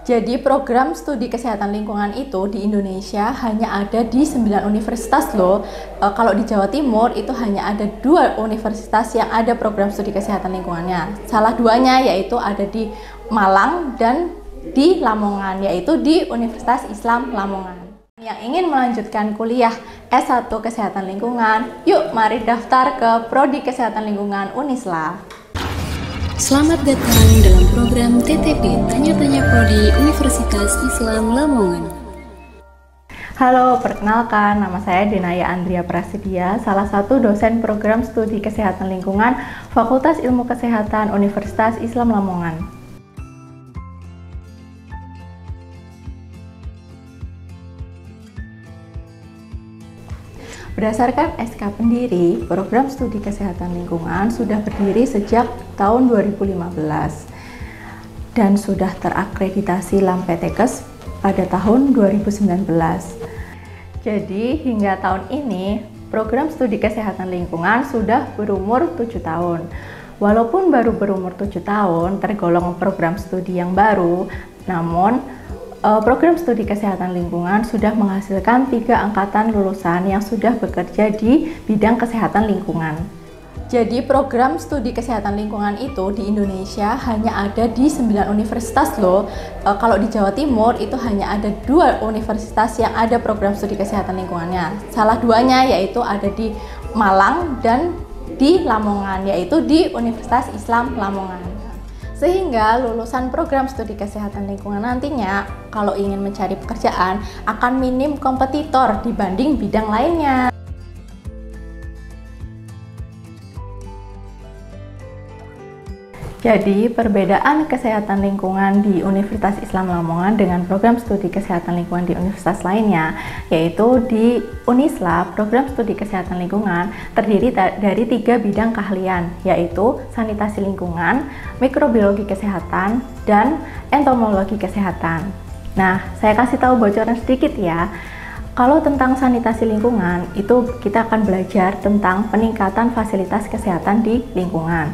Jadi program studi kesehatan lingkungan itu di Indonesia hanya ada di 9 universitas loh. Kalau di Jawa Timur itu hanya ada 2 universitas yang ada program studi kesehatan lingkungannya. Salah duanya yaitu ada di Malang dan di Lamongan, yaitu di Universitas Islam Lamongan. Yang ingin melanjutkan kuliah S1 Kesehatan Lingkungan, yuk mari daftar ke Prodi Kesehatan Lingkungan Unisla. Selamat datang dalam program TTP Tanya-Tanya Prodi Universitas Islam Lamongan. Halo, perkenalkan nama saya Denaya Andria Prasidya, salah satu dosen program studi kesehatan lingkungan Fakultas Ilmu Kesehatan Universitas Islam Lamongan. Berdasarkan SK pendiri, program studi kesehatan lingkungan sudah berdiri sejak tahun 2015 dan sudah terakreditasi LAMPTKES pada tahun 2019. Jadi hingga tahun ini, program studi kesehatan lingkungan sudah berumur 7 tahun. Walaupun baru berumur 7 tahun, tergolong program studi yang baru, namun program studi kesehatan lingkungan sudah menghasilkan 3 angkatan lulusan yang sudah bekerja di bidang kesehatan lingkungan. Jadi program studi kesehatan lingkungan itu di Indonesia hanya ada di 9 universitas loh. Kalau di Jawa Timur itu hanya ada 2 universitas yang ada program studi kesehatan lingkungannya. Salah duanya yaitu ada di Malang dan di Lamongan, yaitu di Universitas Islam Lamongan. Sehingga lulusan program studi kesehatan lingkungan nantinya kalau ingin mencari pekerjaan akan minim kompetitor dibanding bidang lainnya. Jadi perbedaan kesehatan lingkungan di Universitas Islam Lamongan dengan program studi kesehatan lingkungan di universitas lainnya, yaitu di Unisla, program studi kesehatan lingkungan terdiri dari 3 bidang keahlian, yaitu sanitasi lingkungan, mikrobiologi kesehatan, dan entomologi kesehatan. Nah, saya kasih tahu bocoran sedikit ya. Kalau tentang sanitasi lingkungan, itu kita akan belajar tentang peningkatan fasilitas kesehatan di lingkungan.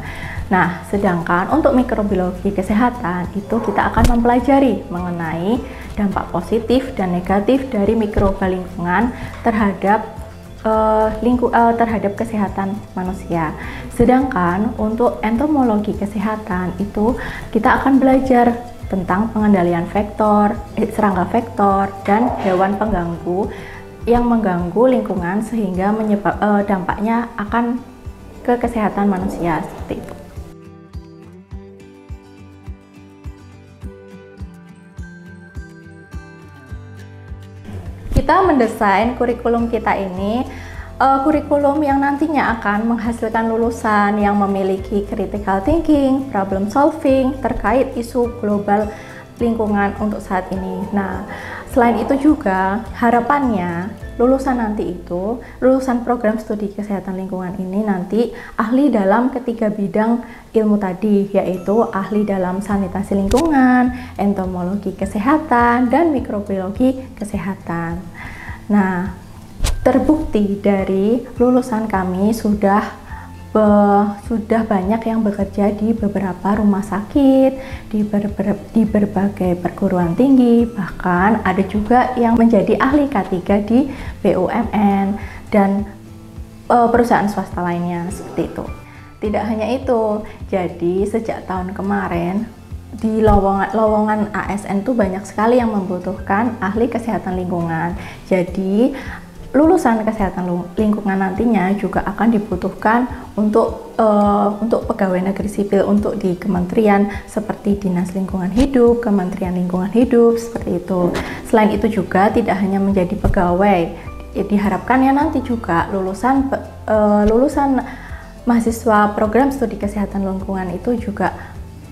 Nah, sedangkan untuk mikrobiologi kesehatan itu kita akan mempelajari mengenai dampak positif dan negatif dari mikroba lingkungan terhadap terhadap kesehatan manusia. Sedangkan untuk entomologi kesehatan itu kita akan belajar tentang pengendalian vektor, serangga vektor, dan hewan pengganggu yang mengganggu lingkungan sehingga dampaknya akan ke kesehatan manusia seperti itu. Kita mendesain kurikulum kita ini kurikulum yang nantinya akan menghasilkan lulusan yang memiliki critical thinking, problem solving terkait isu global lingkungan untuk saat ini. Nah, selain itu juga harapannya lulusan program studi kesehatan lingkungan ini nanti ahli dalam ketiga bidang ilmu tadi, yaitu ahli dalam sanitasi lingkungan, entomologi kesehatan, dan mikrobiologi kesehatan. Nah, terbukti dari lulusan kami sudah banyak yang bekerja di beberapa rumah sakit, di berbagai perguruan tinggi, bahkan ada juga yang menjadi ahli K3 di BUMN dan perusahaan swasta lainnya seperti itu. Tidak hanya itu, jadi sejak tahun kemarin di lowongan ASN itu banyak sekali yang membutuhkan ahli kesehatan lingkungan. Jadi lulusan kesehatan lingkungan nantinya juga akan dibutuhkan untuk pegawai negeri sipil untuk di kementerian seperti Dinas Lingkungan Hidup, Kementerian Lingkungan Hidup, seperti itu. Selain itu juga tidak hanya menjadi pegawai, diharapkan ya nanti juga lulusan mahasiswa program studi kesehatan lingkungan itu juga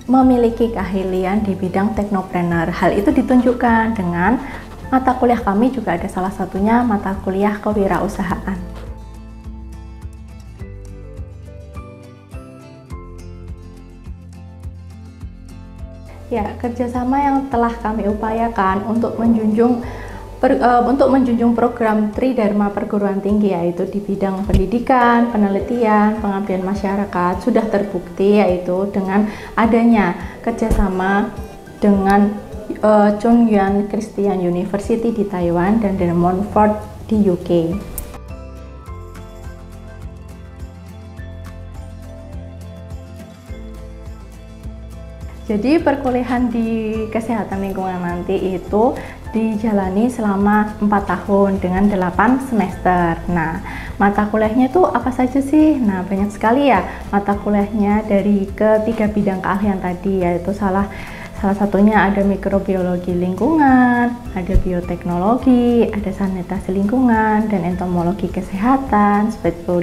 memiliki keahlian di bidang teknopreneur. Hal itu ditunjukkan dengan mata kuliah kami juga ada salah satunya mata kuliah kewirausahaan. Ya, kerjasama yang telah kami upayakan untuk menjunjung program Tridharma perguruan tinggi, yaitu di bidang pendidikan, penelitian, pengabdian masyarakat sudah terbukti, yaitu dengan adanya kerjasama dengan Chung-Yuan Christian University di Taiwan dan De Montfort di UK. Jadi perkuliahan di kesehatan lingkungan nanti itu dijalani selama 4 tahun dengan 8 semester. Nah, mata kuliahnya itu apa saja sih? Nah, banyak sekali ya mata kuliahnya dari ketiga bidang keahlian tadi, yaitu salah satunya ada mikrobiologi lingkungan, ada bioteknologi, ada sanitasi lingkungan, dan entomologi kesehatan, seperti itu.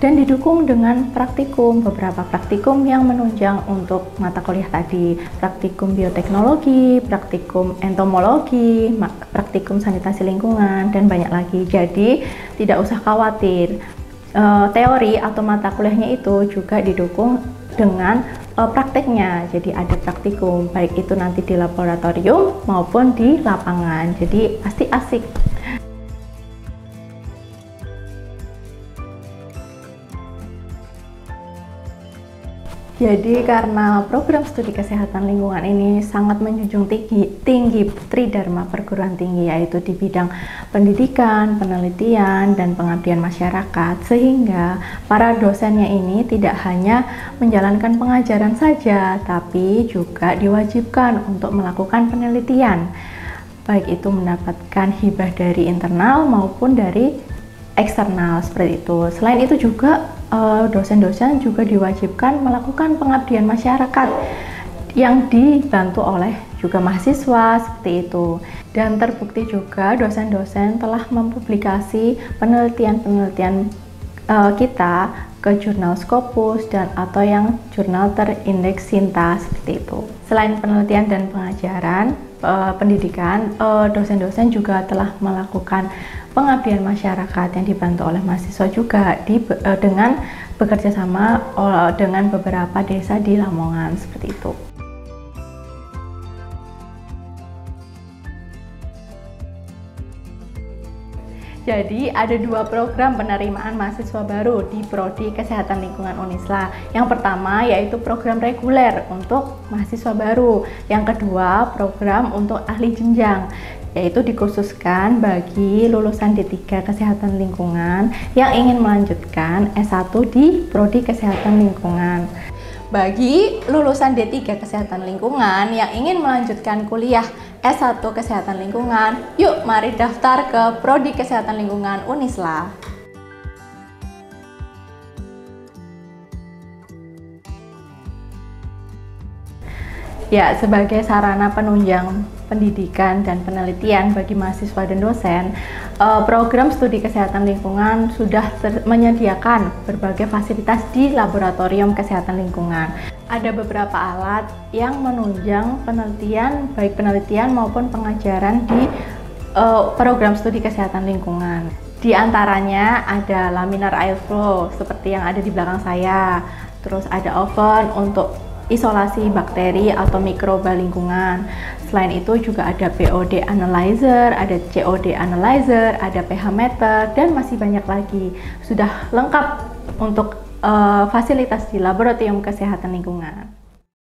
Dan didukung dengan praktikum, beberapa praktikum yang menunjang untuk mata kuliah tadi, praktikum bioteknologi, praktikum entomologi, praktikum sanitasi lingkungan, dan banyak lagi. Jadi tidak usah khawatir, teori atau mata kuliahnya itu juga didukung dengan prakteknya. Jadi ada praktikum, baik itu nanti di laboratorium maupun di lapangan, jadi pasti asik. Jadi karena program studi kesehatan lingkungan ini sangat menjunjung tinggi Tridharma perguruan tinggi, yaitu di bidang pendidikan, penelitian, dan pengabdian masyarakat, sehingga para dosennya ini tidak hanya menjalankan pengajaran saja, tapi juga diwajibkan untuk melakukan penelitian, baik itu mendapatkan hibah dari internal maupun dari eksternal, seperti itu. Selain itu juga dosen-dosen juga diwajibkan melakukan pengabdian masyarakat yang dibantu oleh juga mahasiswa, seperti itu. Dan terbukti juga dosen-dosen telah mempublikasi penelitian-penelitian kita ke jurnal Scopus dan atau yang jurnal terindeks Sinta, seperti itu. Selain penelitian dan pengajaran pendidikan, dosen-dosen juga telah melakukan pengabdian masyarakat yang dibantu oleh mahasiswa juga dengan bekerja sama dengan beberapa desa di Lamongan, seperti itu. Jadi ada 2 program penerimaan mahasiswa baru di Prodi Kesehatan Lingkungan Unisla. Yang pertama yaitu program reguler untuk mahasiswa baru. Yang kedua program untuk ahli jenjang, yaitu dikhususkan bagi lulusan D3 Kesehatan Lingkungan yang ingin melanjutkan S1 di Prodi Kesehatan Lingkungan. Bagi lulusan D3 Kesehatan Lingkungan yang ingin melanjutkan kuliah S1 Kesehatan Lingkungan, yuk mari daftar ke Prodi Kesehatan Lingkungan Unisla. Ya, sebagai sarana penunjang pendidikan dan penelitian bagi mahasiswa dan dosen, program studi kesehatan lingkungan sudah menyediakan berbagai fasilitas di laboratorium kesehatan lingkungan. Ada beberapa alat yang menunjang penelitian, baik penelitian maupun pengajaran di program studi kesehatan lingkungan. Di antaranya ada laminar airflow seperti yang ada di belakang saya, terus ada oven untuk isolasi bakteri atau mikroba lingkungan. Selain itu juga ada POD analyzer, ada COD analyzer, ada pH meter, dan masih banyak lagi. Sudah lengkap untuk fasilitas di laboratorium kesehatan lingkungan.